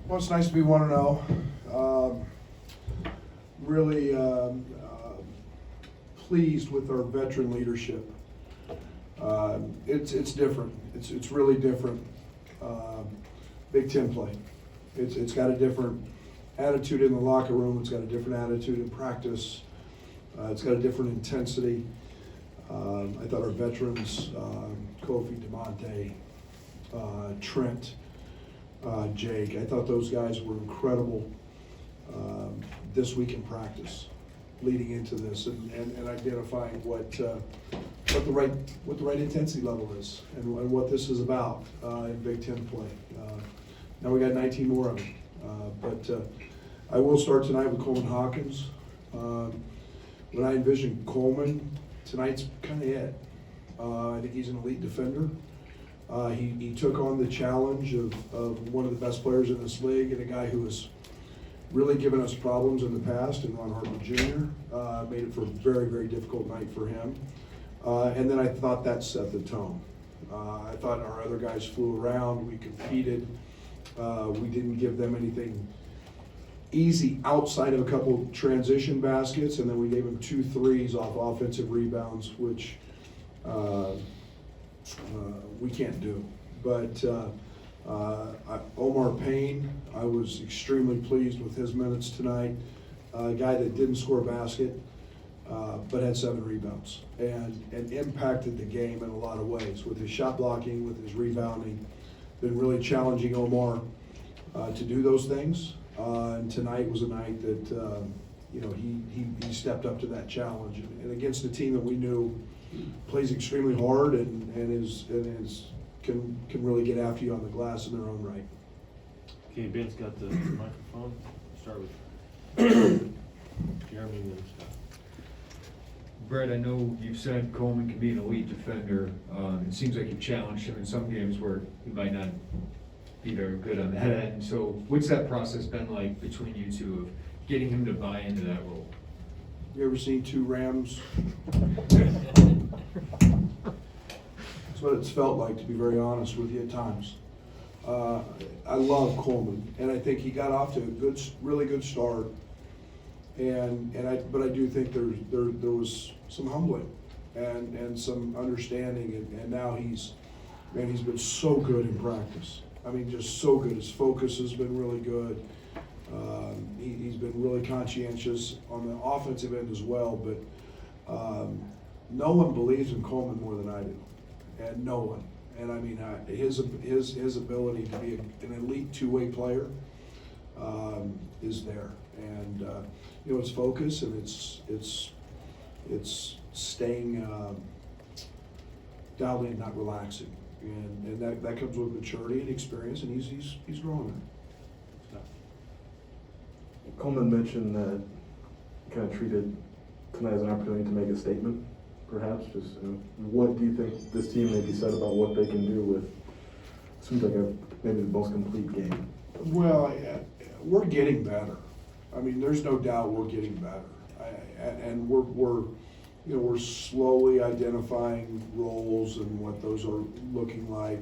Well, it's nice to be 1-0. Really pleased with our veteran leadership. It's different. It's really different. Big Ten play. It's got a different attitude in the locker room. It's got a different attitude in practice. It's got a different intensity. I thought our veterans, Kofi, DeMonte, Trent, Jake, I thought those guys were incredible this week in practice, leading into this and identifying what the right intensity level is and what this is about in Big Ten play. Now we got 19 more of them, but I will start tonight with Coleman Hawkins. When I envision Coleman, tonight's kind of it. I think he's an elite defender. He took on the challenge of one of the best players in this league and a guy who has really given us problems in the past, and Ron Harper Jr. Made it for a very, very difficult night for him. And then I thought that set the tone. I thought our other guys flew around, we competed. We didn't give them anything easy outside of a couple transition baskets, and then we gave them 2 threes off offensive rebounds, which we can't do. But Omar Payne, I was extremely pleased with his minutes tonight. A guy that didn't score a basket, but had 7 rebounds and impacted the game in a lot of ways with his shot blocking, with his rebounding. Been really challenging Omar to do those things. And tonight was a night that he stepped up to that challenge, and against a team that we knew plays extremely hard and can really get after you on the glass in their own right. Okay, Ben's got the microphone. Start with Jeremy and then Scott. Brad, I know you've said Coleman can be an elite defender. It seems like you've challenged him in some games where he might not be very good on that end. So what's that process been like between you two of getting him to buy into that role? You ever seen 2 Rams? That's what it's felt like, to be very honest with you at times. I love Coleman, and I think he got off to a really good start. But I do think there was some humbling and some understanding, and now he's been so good in practice. I mean, just so good. His focus has been really good. He's been really conscientious on the offensive end as well, but no one believes in Coleman more than I do, and no one. And I mean, his ability to be an elite 2-way player is there, and it's focus and it's staying dialed in, not relaxing, and that comes with maturity and experience, and he's growing there. Coleman mentioned that he kind of treated tonight as an opportunity to make a statement, perhaps. Just what do you think this team maybe said about what they can do with, seems like maybe the most complete game? Well, we're getting better. I mean, there's no doubt we're getting better, and we're slowly identifying roles and what those are looking like.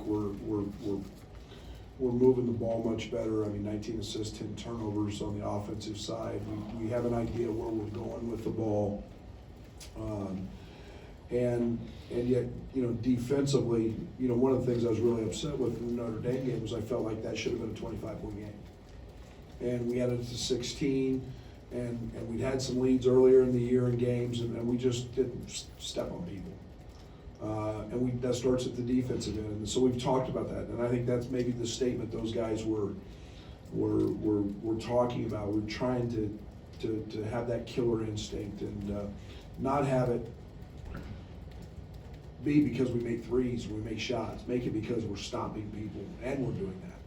We're moving the ball much better. I mean, 19 assists, 10 turnovers on the offensive side. We have an idea where we're going with the ball. And yet, defensively, one of the things I was really upset with in the Notre Dame game was I felt like that should have been a 25-point game. And we added it to 16, and we'd had some leads earlier in the year in games, and we just didn't step on people. And that starts at the defensive end. And so we've talked about that, and I think that's maybe the statement those guys were talking about. We're trying to have that killer instinct and not have it be because we make threes and we make shots. Make it because we're stopping people, and we're doing that.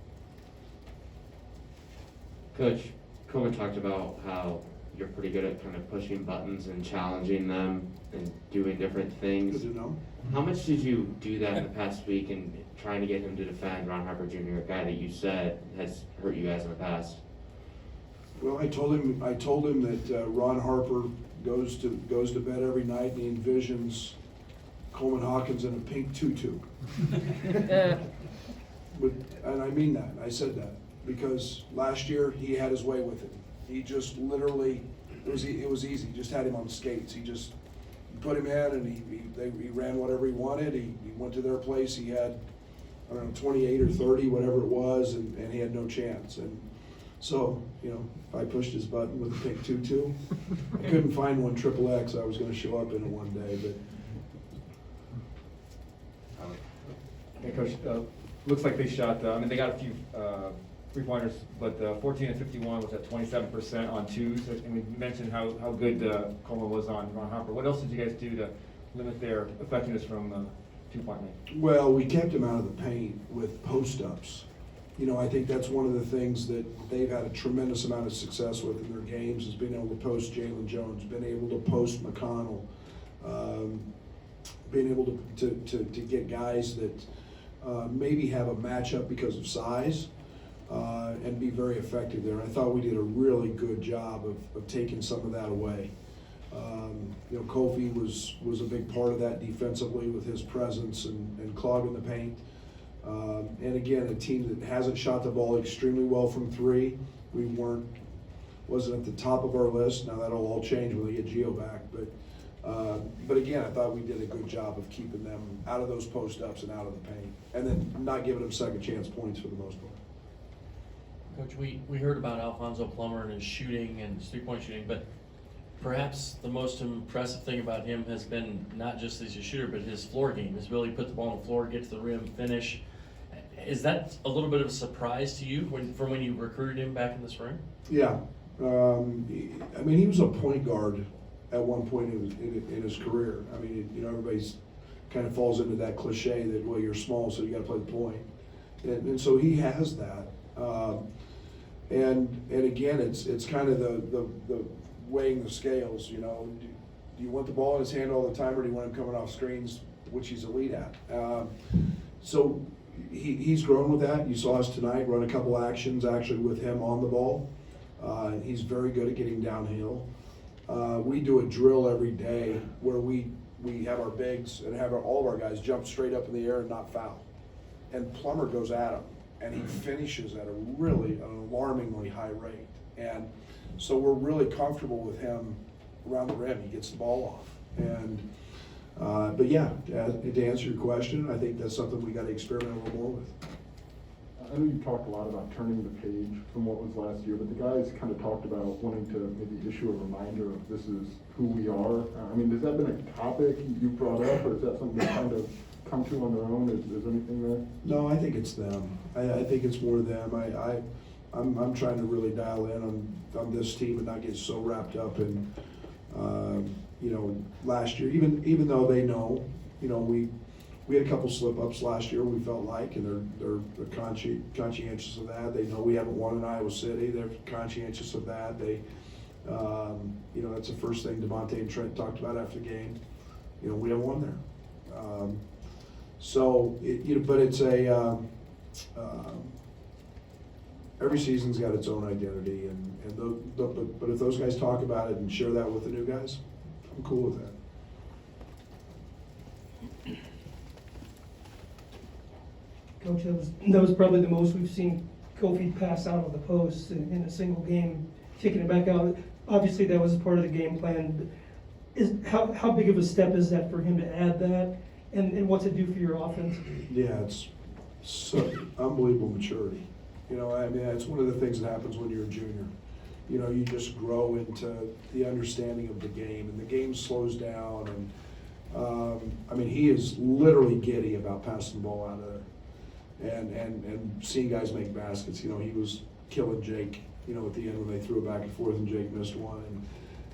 Coach, Coleman talked about how you're pretty good at kind of pushing buttons and challenging them and doing different things. Good to know. How much did you do that in the past week and trying to get him to defend Ron Harper Jr., a guy that you said has hurt you guys in the past? Well, I told him that Ron Harper goes to bed every night and he envisions Coleman Hawkins in a pink tutu. And I mean that. I said that. because last year he had his way with it. He just literally, it was easy. He just had him on skates. He just put him in, and he ran whatever he wanted. He went to their place. He had, I don't know, 28 or 30, whatever it was, and he had no chance. And so, you know, if I pushed his button with a pink tutu, I couldn't find one XXX I was going to show up in it one day, but. Hey, Coach, looks like they shot, I mean, they got a few three-pointers, but 14 and 51 was at 27% on twos. And we mentioned how good Coleman was on Ron Harper. What else did you guys do to limit their effectiveness from two-point range? Well, we kept him out of the paint with post-ups. You know, I think that's one of the things that they've had a tremendous amount of success with in their games, is being able to post Jalen Jones, being able to post McConnell, being able to get guys that maybe have a matchup because of size, and be very effective there. And I thought we did a really good job of taking some of that away. You know, Kofi was a big part of that defensively with his presence and clogging the paint. And again, a team that hasn't shot the ball extremely well from three. We wasn't at the top of our list. Now that'll all change when they get Gio back. But again, I thought we did a good job of keeping them out of those post-ups and out of the paint, and then not giving them second chance points for the most part. Coach, we heard about Alfonso Plummer and his shooting and his three-point shooting, but perhaps the most impressive thing about him has been not just as a shooter, but his floor game, his ability to put the ball on the floor, get to the rim, finish. Is that a little bit of a surprise to you from when you recruited him back in the spring? Yeah. I mean, he was a point guard at one point in his career. I mean, you know, everybody's kind of falls into that cliche that, well, you're small, so you got to play the point. And so he has that. And again, it's kind of the weighing the scales, you know. Do you want the ball in his hand all the time, or do you want him coming off screens, which he's elite at? So he's grown with that. You saw us tonight run a couple actions actually with him on the ball. He's very good at getting downhill. We do a drill every day where we have our bigs and have all of our guys jump straight up in the air and not foul. And Plummer goes at him, and he finishes at an alarmingly high rate. And so we're really comfortable with him around the rim. He gets the ball off. And but yeah, to answer your question, I think that's something we got to experiment a little more with. I know you talked a lot about turning the page from what was last year, but the guys kind of talked about wanting to maybe issue a reminder of this is who we are. I mean, has that been a topic you brought up, or is that something they kind of come to on their own? Is anything there? No, I think it's them. I think it's more them. I'm trying to really dial in on this team and not get so wrapped up in, you know, last year. Even though they know, you know, we had a couple slip-ups last year, we felt like, and they're conscientious of that. They know we haven't won in Iowa City. They're conscientious of that. They, you know, that's the first thing DeMonte and Trent talked about after the game. You know, we haven't won there. So, you know, but it's every season's got its own identity, but if those guys talk about it and share that with the new guys, I'm cool with that. Coach, that was probably the most we've seen Kofi pass out of the post in a single game, kicking it back out. Obviously, that was part of the game plan. How big of a step is that for him to add that, and what's it do for your offense? Yeah, it's so unbelievable maturity. You know, I mean, it's one of the things that happens when you're a junior. You know, you just grow into the understanding of the game, and the game slows down. And I mean, he is literally giddy about passing the ball out of there. And seeing guys make baskets. You know, he was killing Jake, you know, at the end when they threw it back and forth and Jake missed one.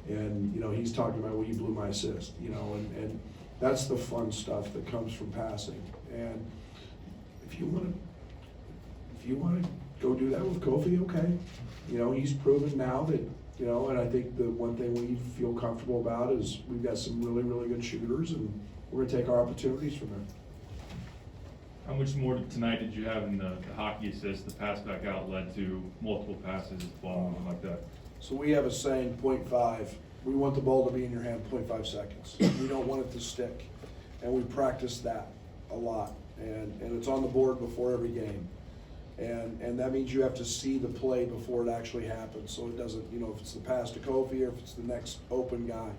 And you know, he's talking about, well, you blew my assist, you know, and that's the fun stuff that comes from passing. And if you want to go do that with Kofi, okay. You know, he's proven now that, you know, and I think the one thing we feel comfortable about is we've got some really, really good shooters, and we're going to take our opportunities from there. How much more tonight did you have in the hockey assist? The pass back out led to multiple passes, ball, something like that. So we have a saying, 0.5. We want the ball to be in your hand 0.5 seconds. We don't want it to stick. And we practice that a lot. And it's on the board before every game. And that means you have to see the play before it actually happens, so it doesn't, if it's the pass to Kofi or if it's the next open guy.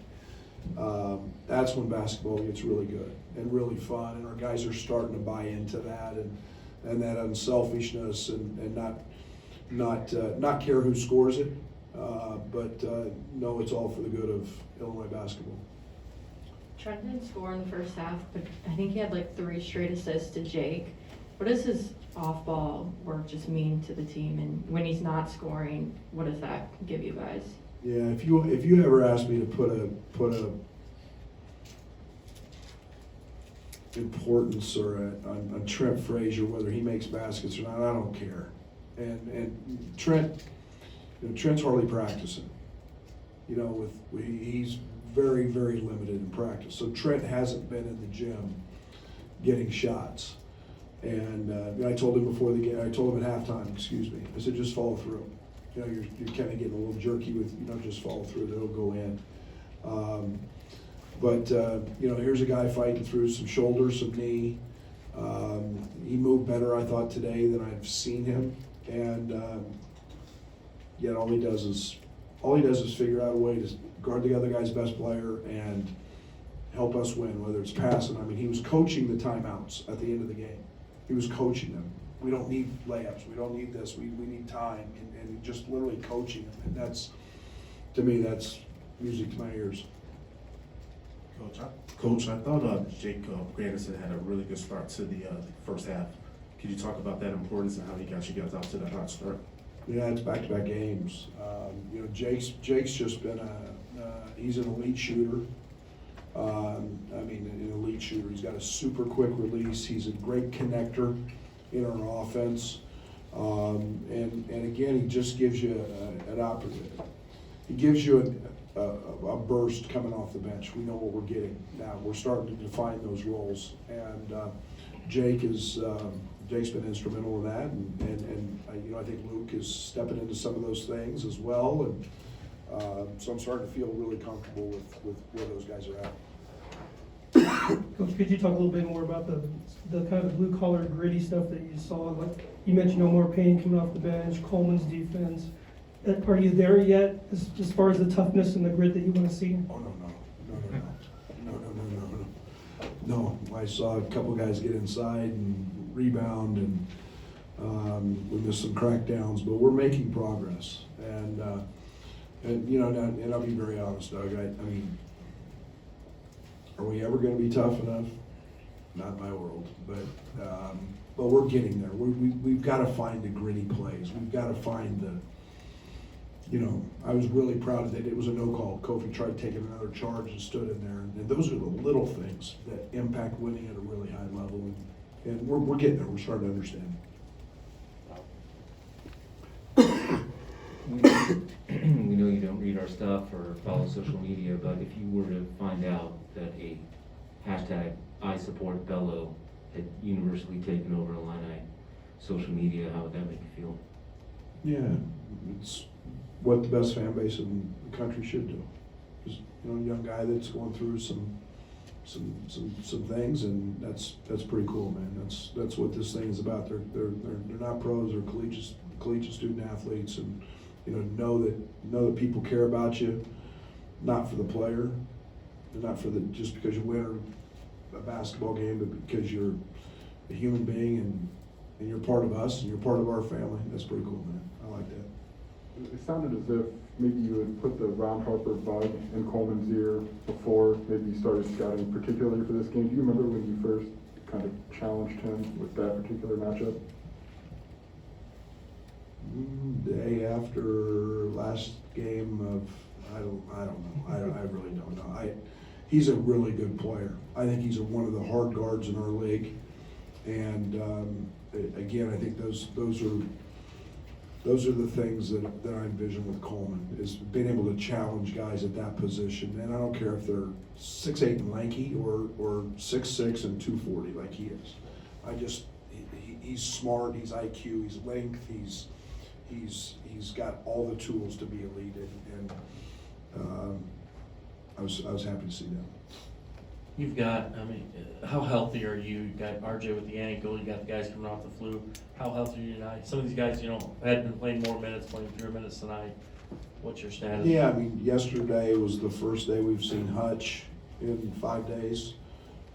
That's when basketball gets really good and really fun, and our guys are starting to buy into that and that unselfishness and not care who scores it, but know it's all for the good of Illinois basketball. Trent didn't score in the first half, but I think he had like 3 straight assists to Jake. What does his off-ball work just mean to the team? And when he's not scoring, what does that give you guys? Yeah, if you ever asked me to put a importance or on Trent Frazier, whether he makes baskets or not, I don't care. And Trent's hardly practicing. He's very, very limited in practice. So Trent hasn't been in the gym getting shots. And I told him before the game, I told him at halftime, I said, just follow through. You're kind of getting a little jerky with, just follow through, it'll go in. But here's a guy fighting through some shoulder, some knee. He moved better, I thought, today than I've seen him. And yet all he does is figure out a way to guard the other guy's best player and help us win, whether it's passing. I mean, he was coaching the timeouts at the end of the game. He was coaching them. We don't need layups. We don't need this. We need time. And just literally coaching them. And that's, to me, that's music to my ears. Coach, I thought Jake Granderson had a really good start to the first half. Could you talk about that importance and how he got you guys out to that hot start? Yeah, it's back-to-back games. Jake's just been he's an elite shooter. An elite shooter. He's got a super quick release. He's a great connector in our offense. And again, he just gives you an opportunity. He gives you a burst coming off the bench. We know what we're getting now. We're starting to define those roles. And Jake's been instrumental in that. And I think Luke is stepping into some of those things as well. And so I'm starting to feel really comfortable with where those guys are at. Coach, could you talk a little bit more about the kind of blue collar gritty stuff that you saw? Like you mentioned, Omar Payne coming off the bench, Coleman's defense. Are you there yet as far as the toughness and the grit that you want to see? Oh, no. I saw a couple guys get inside and rebound, and we missed some crackdowns, but we're making progress. And I'll be very honest, Doug. I mean, are we ever going to be tough enough? Not in my world, but we're getting there. We've got to find the gritty plays. We've got to find the. I was really proud that it was a no call. Kofi tried taking another charge and stood in there, and those are the little things that impact winning at a really high level. And we're getting there. We're starting to understand. We know you don't read our stuff or follow social media, but if you were to find out that a hashtag I support Bello had universally taken over Illini social media, how would that make you feel? Yeah, it's what the best fan base in the country should do. Just a young guy that's going through some things, and that's pretty cool, man. That's what this thing is about. They're not pros, they're collegiate student athletes, and know that people care about you, not for the player, and not for just because you win a basketball game, but because you're a human being and you're part of us and you're part of our family. That's pretty cool, man. I like that. It sounded as if maybe you had put the Ron Harper bug in Coleman's ear before maybe you started scouting particularly for this game. Do you remember when you first kind of challenged him with that particular matchup? Day after last game of, I don't know. I really don't know. He's a really good player. I think he's one of the hard guards in our league. And again, I think those are the things that I envision with Coleman, is being able to challenge guys at that position. And I don't care if they're 6'8" and lanky or 6'6" and 240 like he is. He's smart, he's IQ, he's length, he's got all the tools to be elite, and I was happy to see that. You've got, I mean, how healthy are you? You got RJ with the ankle, you got the guys coming off the flu. How healthy are you tonight? Some of these guys, you know, had been playing more minutes, playing fewer minutes tonight. What's your status? Yeah, I mean, yesterday was the first day we've seen Hutch in 5 days.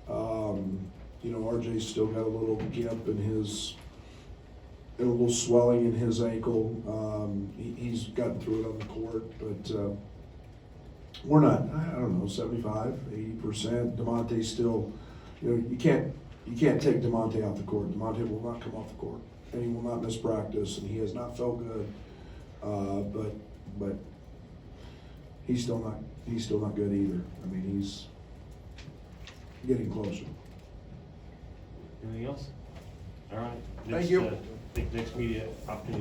You know, RJ's still got a little gimp in his, a little swelling in his ankle. He's gotten through it on the court, but we're not, I don't know, 75, 80%. DeMonte's still, you know, you can't take DeMonte off the court. DeMonte will not come off the court, and he will not miss practice, and he has not felt good. But he's still not good either. I mean, he's getting closer. Anything else? All right. Thank Next, you. I think next media opportunity